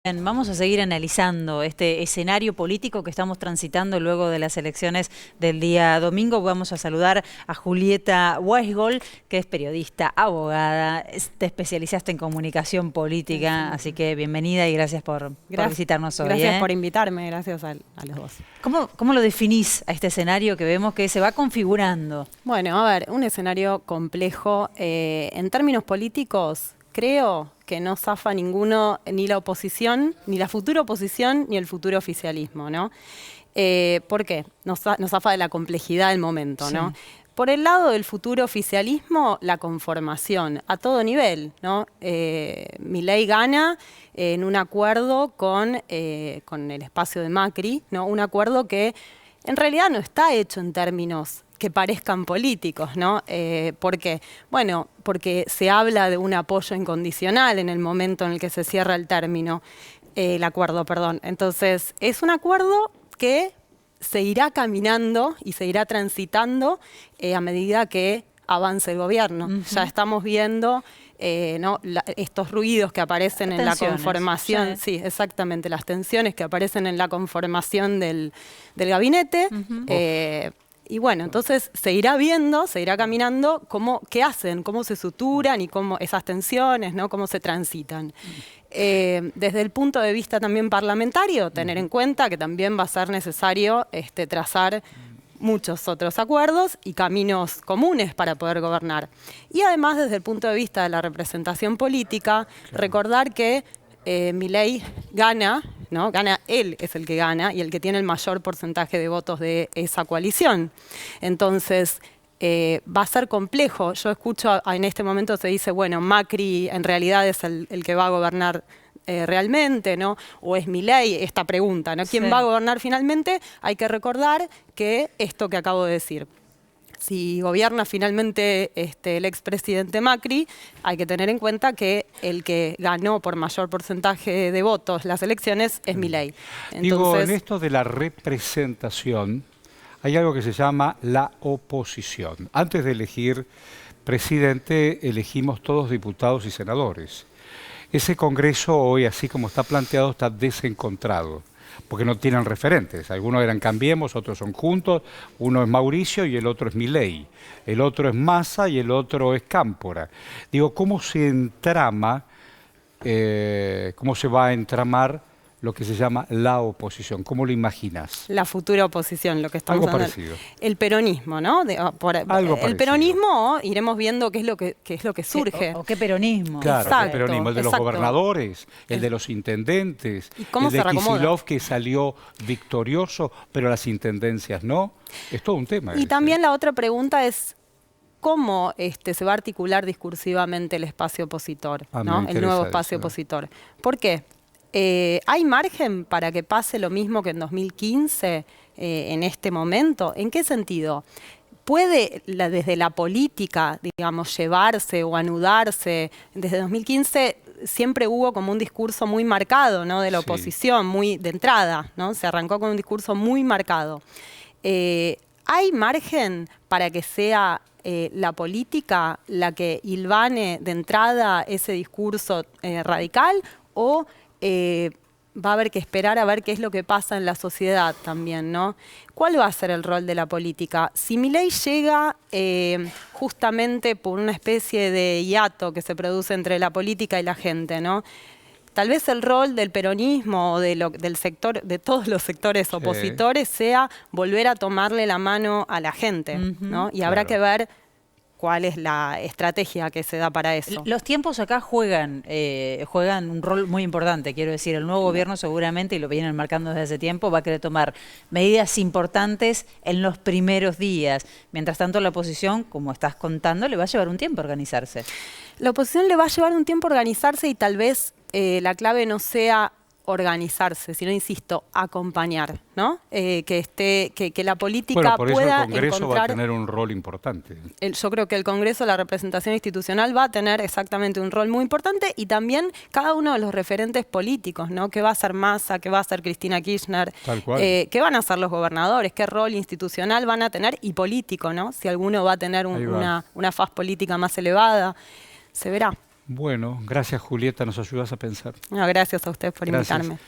Bien, vamos a seguir analizando este escenario político que estamos transitando luego de las elecciones del día domingo. Vamos a saludar a Julieta Weisgold, que es periodista, abogada, te especializaste en comunicación política, Sí. Así que bienvenida y gracias por visitarnos hoy. Gracias por invitarme, gracias a los dos. ¿Cómo lo definís a este escenario que vemos que se va configurando? Bueno, a ver, un escenario complejo. En términos políticos, creo que no zafa ninguno, ni la oposición, ni la futura oposición, ni el futuro oficialismo, ¿no? ¿Por qué? Nos zafa de la complejidad del momento, Sí. ¿no? Por el lado del futuro oficialismo, la conformación a todo nivel, ¿no? Milei gana en un acuerdo con el espacio de Macri, ¿no? Un acuerdo que en realidad no está hecho en términos que parezcan políticos, ¿no? ¿Por qué? Bueno, porque se habla de un apoyo incondicional en el momento en el que se cierra el acuerdo, perdón. Entonces, es un acuerdo que se irá caminando y se irá transitando a medida que avance el gobierno. Ya estamos viendo ¿no? estos ruidos que aparecen en la conformación. Sí, exactamente, las tensiones que aparecen en la conformación del gabinete. Y bueno, entonces se irá viendo, se irá caminando qué hacen, cómo se suturan y cómo esas tensiones, ¿no? Cómo se transitan. Desde el punto de vista también parlamentario, tener en cuenta que también va a ser necesario trazar muchos otros acuerdos y caminos comunes para poder gobernar. Y además, desde el punto de vista de la representación política, recordar que Milei gana, ¿no? Él es el que gana y el que tiene el mayor porcentaje de votos de esa coalición. Entonces, va a ser complejo. Yo escucho, en este momento se dice, bueno, Macri en realidad es el que va a gobernar realmente, ¿no? O es Milei, esta pregunta, ¿no? ¿Quién va a gobernar finalmente? Hay que recordar que esto que acabo de decir. Si gobierna finalmente el expresidente Macri, hay que tener en cuenta que el que ganó por mayor porcentaje de votos las elecciones es Milei. Digo, en esto de la representación, hay algo que se llama la oposición. Antes de elegir presidente, elegimos todos diputados y senadores. Ese Congreso hoy, así como está planteado, está desencontrado, porque no tienen referentes. Algunos eran Cambiemos, otros son Juntos, uno es Mauricio y el otro es Milei, el otro es Massa y el otro es Cámpora. Digo, ¿cómo se entrama, cómo se va a entramar lo que se llama la oposición? ¿Cómo lo imaginas? La futura oposición, lo que estamos hablando. Algo parecido. El peronismo, ¿no? El peronismo, iremos viendo qué es lo que surge. ¿O qué peronismo? Claro, exacto, el peronismo, el de los gobernadores, el de los intendentes, el de Kicillof que salió victorioso, pero las intendencias no. Es todo un tema. Y también la otra pregunta es, ¿cómo se va a articular discursivamente el espacio opositor, ¿no? El nuevo espacio opositor? ¿Por qué? ¿Hay margen para que pase lo mismo que en 2015 en este momento? ¿En qué sentido? ¿Puede desde la política, digamos, llevarse o anudarse? Desde 2015 siempre hubo como un discurso muy marcado, ¿no? De la oposición, muy de entrada, ¿no? Se arrancó con un discurso muy marcado. ¿Hay margen para que sea la política la que hilvane de entrada ese discurso radical o va a haber que esperar a ver qué es lo que pasa en la sociedad también, ¿no? ¿Cuál va a ser el rol de la política? Si Milei llega justamente por una especie de hiato que se produce entre la política y la gente, ¿no? Tal vez el rol del peronismo o del sector, de todos los sectores opositores sea volver a tomarle la mano a la gente, ¿no? Y habrá que ver cuál es la estrategia que se da para eso. Los tiempos acá juegan un rol muy importante, quiero decir. El nuevo gobierno seguramente, y lo vienen marcando desde hace tiempo, va a querer tomar medidas importantes en los primeros días. Mientras tanto, la oposición, como estás contando, le va a llevar un tiempo organizarse. La oposición le va a llevar un tiempo organizarse y tal vez la clave no sea organizarse, sino, insisto, acompañar, ¿no? Que la política por eso pueda el Congreso encontrar, va a tener un rol importante. Yo creo que el Congreso, la representación institucional, va a tener exactamente un rol muy importante y también cada uno de los referentes políticos, ¿no? ¿Qué va a hacer Massa? ¿Qué va a hacer Cristina Kirchner? Tal cual. ¿Qué van a hacer los gobernadores? ¿Qué rol institucional van a tener? Y político, ¿no? Si alguno va a tener una faz política más elevada, se verá. Bueno, gracias Julieta, nos ayudas a pensar. No, gracias a usted por Gracias. invitarme.